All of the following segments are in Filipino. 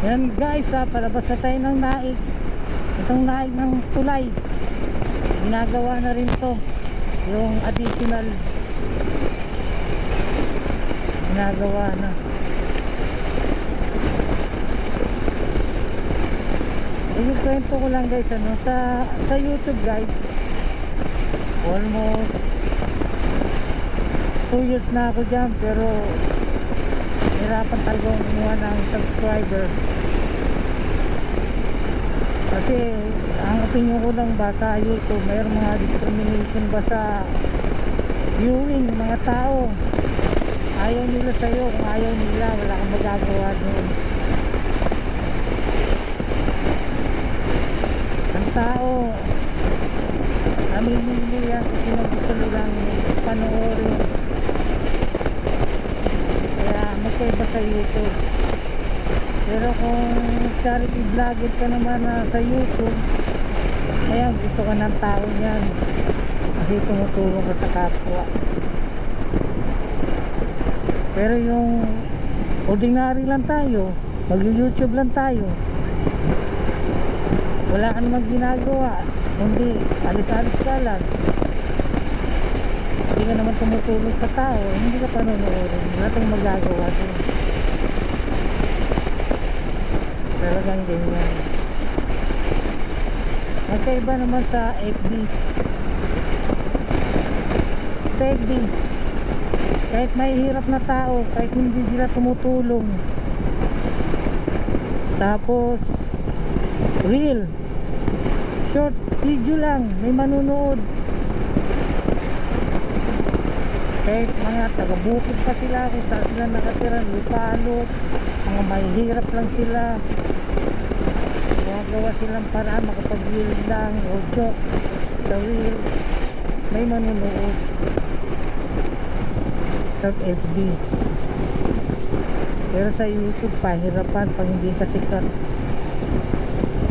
Yan guys, palabas na tayo ng naik. Itong naik ng tulay, ginagawa na rin to. Yung additional ginagawa na. Yung kwento ko lang guys, ano, sa YouTube guys, almost 2 years na ako dyan, pero hirapan talaga kumuha ng subscriber. Kasi ang opinion ko lang ba sa YouTube, mayroong mga discrimination ba sa viewing, mga tao. Ayaw nila sa'yo, kung ayaw nila, wala kang magagawa doon. Ang tao, namimili yan kasi gusto nilang panoorin. Kaya magkaiba sa YouTube. Pero kung charity vlogger ka naman sa YouTube, kaya gusto ka ng tao niyan kasi tumutulong ka sa kapwa. Pero yung ordinary lang tayo, mag-YouTube lang tayo, wala ka namang ginagawa, hindi alis-alis ka lang, hindi ka naman tumutulong sa tao, hindi ka panonoodin, wala tayong magagawa doon. Talagang ganyan. Magkaiba naman sa FB. Sa FB, kahit may hirap na tao, kahit hindi sila tumutulong, tapos real short video lang, may manunood. Kahit mga taga-bukid pa sila, kung saan sila nakatira, lupalot, mga mahihirap lang sila, gumagawa silang paraan makapag-reel lang o joke sa reel, may manunood sa FB. Pero sa YouTube, pahirapan pag hindi ka sikat,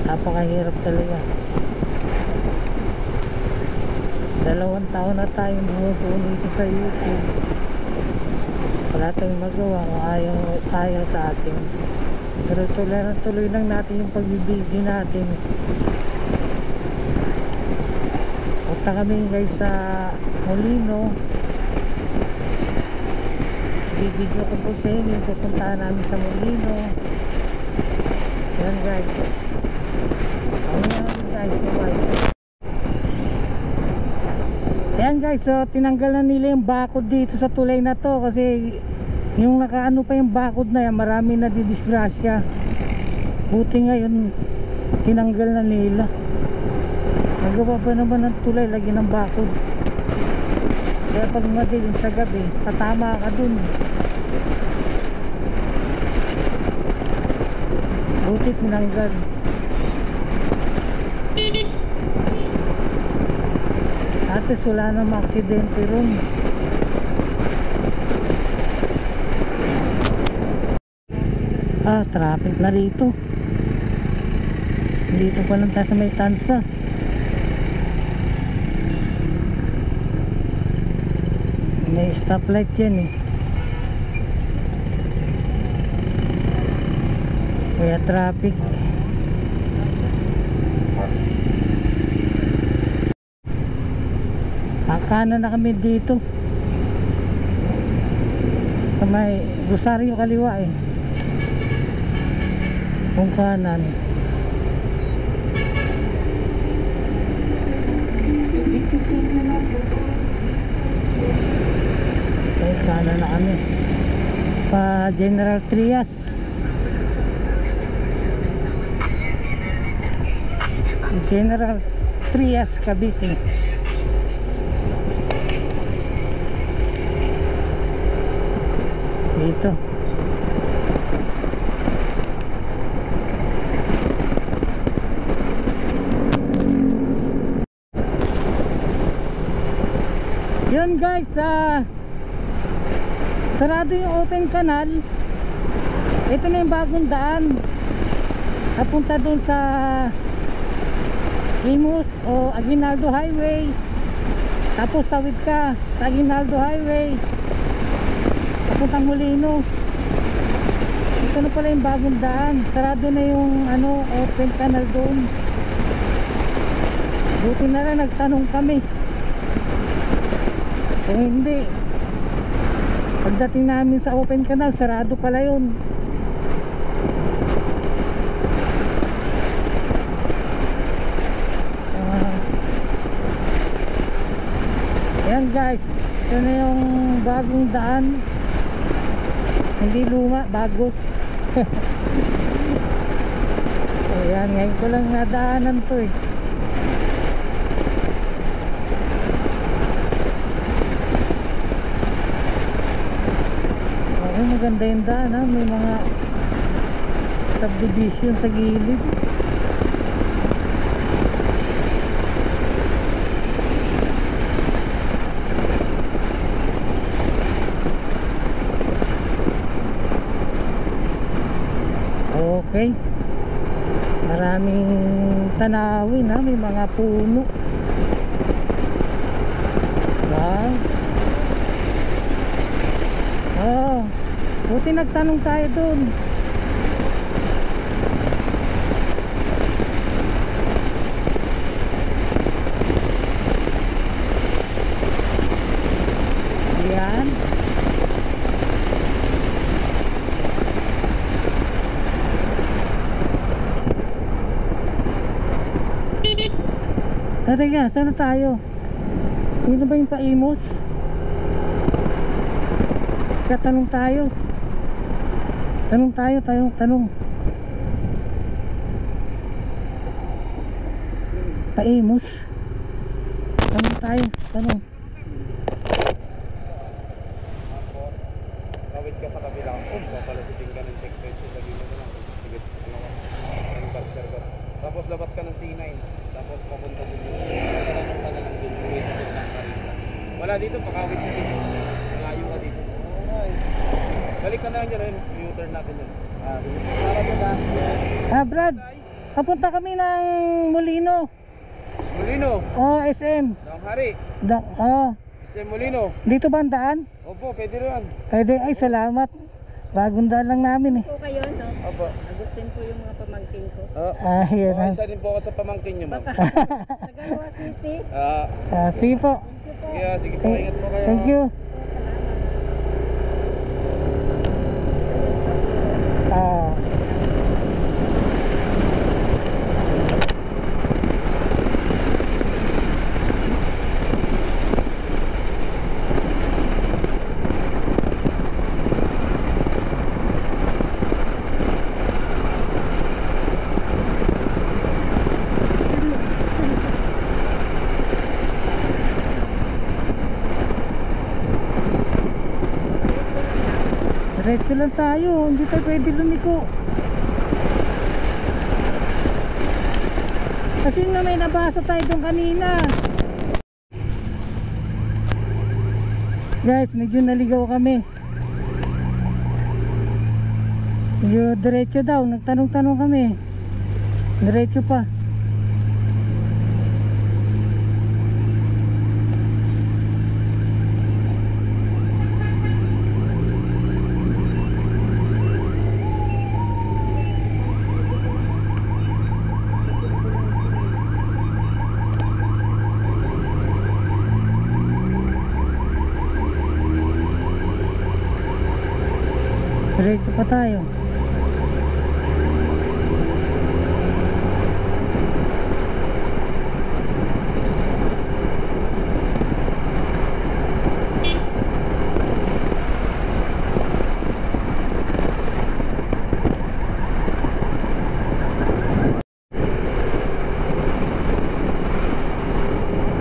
napakahirap talaga. 2 taon na tayong bumubuo dito sa YouTube, wala tayong magawa kung ayaw sa atin. Pero tuloy lang natin yung pagbibideo natin. Punta kami guys sa Molino, bibideo ko po sa inyo, pupuntahan namin sa Molino. Yan guys, guys, bye. Ayan guys, so tinanggal na nila yung bakod dito sa tulay na to kasi yung nakaano pa yung bakod na yan, marami na didisgrasya. Buti ngayon tinanggal na nila. Nagawa pa naman ng tulay, lagi ng bakod. Kaya pag madilim sa gabi, tatama ka dun. Buti tinanggal. Ates wala nang aksidente ron. Traffic na rito. Dito pa lang tayo sa may tansa. May stoplight dyan eh. Kaya traffic. Kanan na kami dito sa may Rosario kaliwa eh, kung kanan. Okay, kanan na kami pa General Trias. General Trias, Cavite. Dito yun guys, sarado yung open canal. Ito na yung bagong daan napunta dun sa Imus o Aguinaldo Highway, tapos tawid ka sa Aguinaldo Highway papuntang Molino. Ito ito na pala yung bagong daan. Sarado na yung ano, open canal doon. Buti na lang nagtanong kami. Kung hindi, pagdating namin sa open canal, sarado pala yun. Ayan guys, ito na yung bagong daan. Hindi luma, bago. Ayan, ngayon ko lang nadaanan to eh. Okay, maganda yung daan ha. May mga subdivision sa gilid. Okay, maraming tanawin ha, may mga puno. Wow. Oh, buti nagtanong tayo dun. Yan. Teka, saan na tayo? Yun na ba yung Paimos? Tanong tayo. Tanong. Paimos. Tanong tayo. Tapos, kawit ka sa kabila. Papalasitin ka ng checkpoint. Sabihin mo na. Sige, ano ka? Tapos labas ka ng C9. Tapos papunta din yun. Papunta ka lang dun. Uwi ka dun ng Parisa. Wala dito, pakawit mo dito. Malayo ka dito. Balik ka na lang dyan. U-turn natin dyan. Brad, papunta kami ng Molino. Molino? Oh, SM. Dang Hari. SM Molino. Dito ba ang daan? Opo, pwede rin. Pwede, ay salamat. Bagong daan lang namin eh. Po kayo, no? Opo. Agustin po yung mga pamangkin ko. Yan. Isa din po ako sa pamangkin nyo, ma'am. Tagawa City. Sige po. Sige po, ingat po kayo. Thank you. Diretso lang tayo, hindi tayo pwede lumiko. Kasi nga may nabasa tayo doon kanina. Guys, medyo naligaw kami. Medyo diretso daw, nagtanong-tanong kami. Diretso pa. Diretso pa tayo.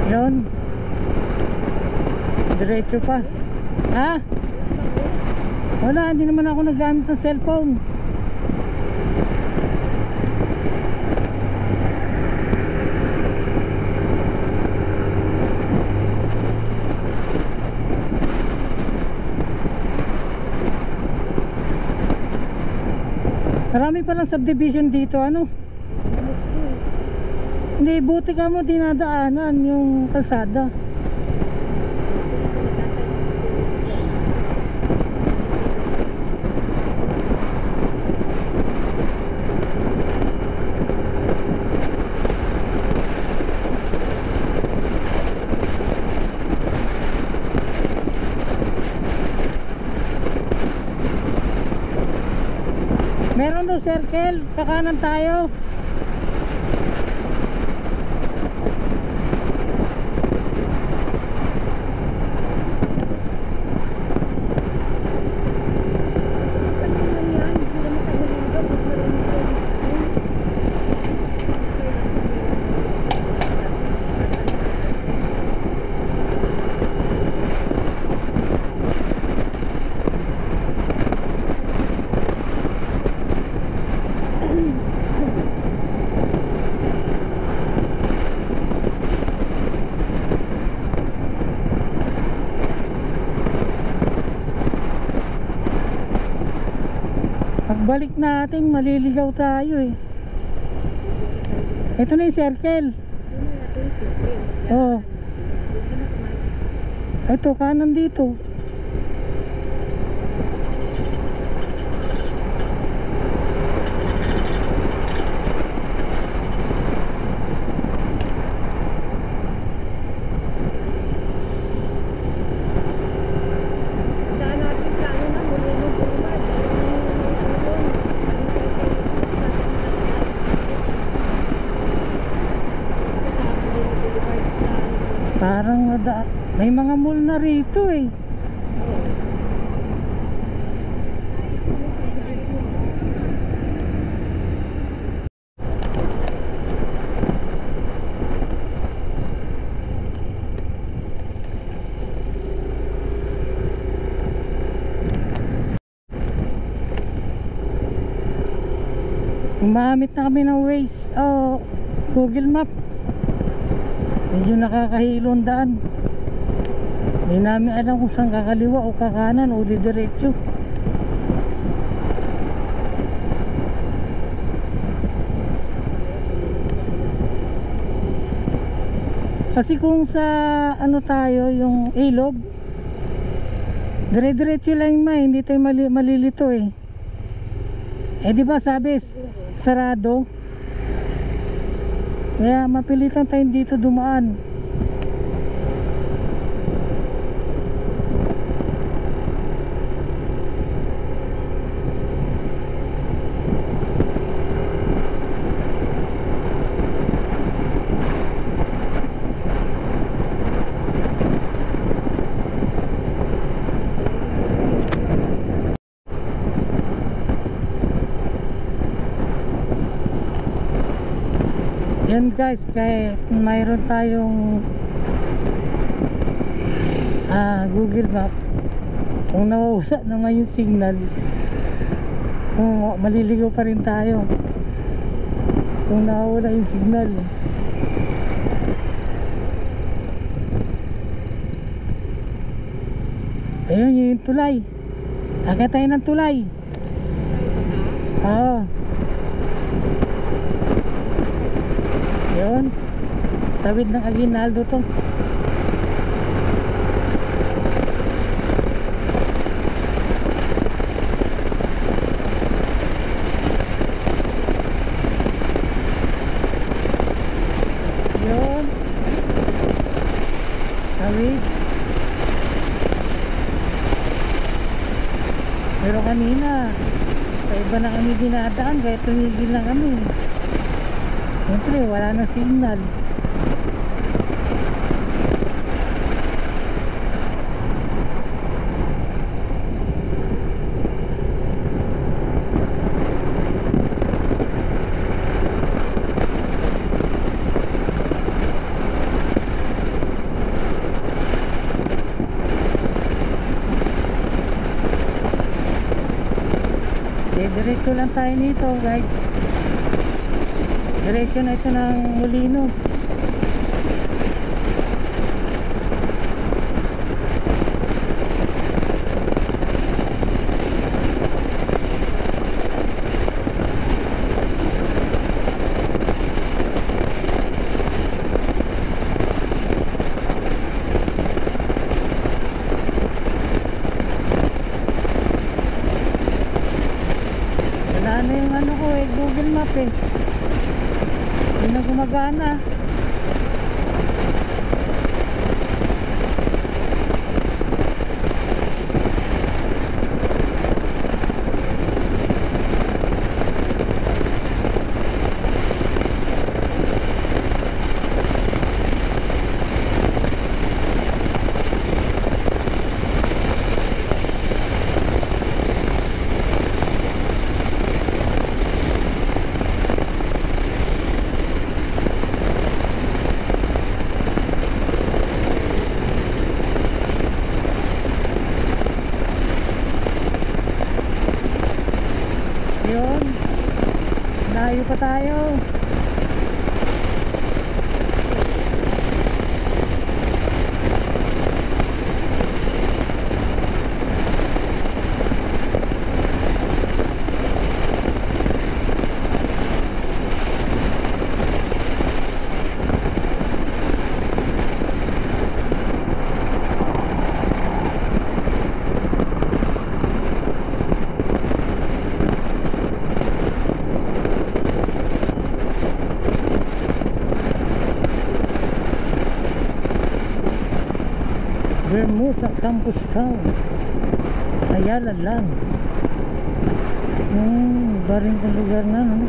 Yun. Diretso pa. Ha? Wala, hindi naman ako nagamit ng cellphone. Marami palang subdivision dito, ano? Hindi, buti ka mo dinadaanan yung kalsada. Meron doon circle, kakanan tayo. Pagbalik natin, maliligaw tayo eh. Ito na yung circle. Oh. Ito, kanan dito. Parang may mga mall na rito eh. Gumamit na kami ng Waze, Google Map. Medyo nakakahilo ang daan. Hindi namin alam kung saan kakaliwa o kakanan o didiretso. Kasi kung sa ano tayo, yung ilog, dire-diretso lang hindi tayo malilito eh. Eh di ba sabi, sarado. Kaya mapilitan tayong dito dumaan. Yan guys, kaya mayroon tayong Google Map. Kung nawawala naman yung signal, maliligaw pa rin tayo kung nawawala yung signal. Ayun yung tulay. Akit tayo ng tulay. Oo. Yun, tawid ng Aguinaldo to. Yun, tawid. Pero kanina sa iba na kami dinadaan, kaya tumigil na kami. Siyempre, wala na signal. Okay, diretso lang tayo nito guys. Diretso na ito ng Molino. Wala na yung ano ko eh, Google Map eh. Hindi na gumagana. Yun. Layo pa tayo. Vermosa Campus Town, Ayala lang. Iba rin itong lugar na ano?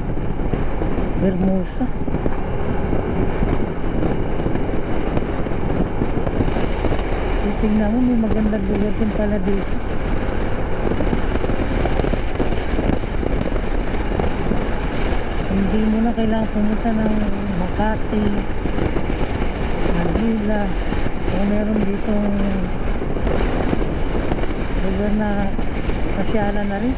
Vermosa. Tingnan mo, may magandang lugar din pala dito. Hindi mo na kailangan pumunta ng Makati, Manila. Kung meron ditong lugar na pasyalan na rin.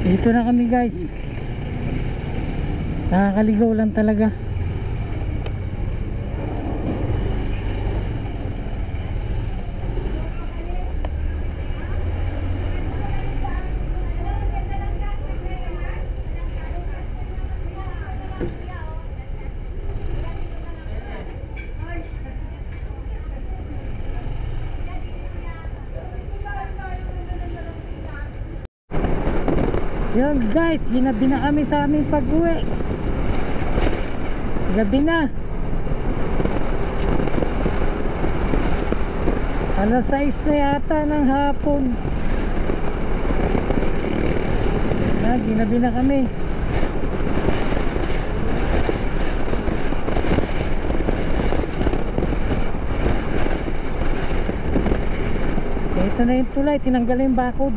Dito na kami guys. Nakakaligaw lang talaga. Yan guys, ginabi na kami sa aming pag-uwi. Gabi na. Alas 6 na yata ng hapon. Yan, ginabi na kami. Ito na yung tulay, tinanggal na yung bakod.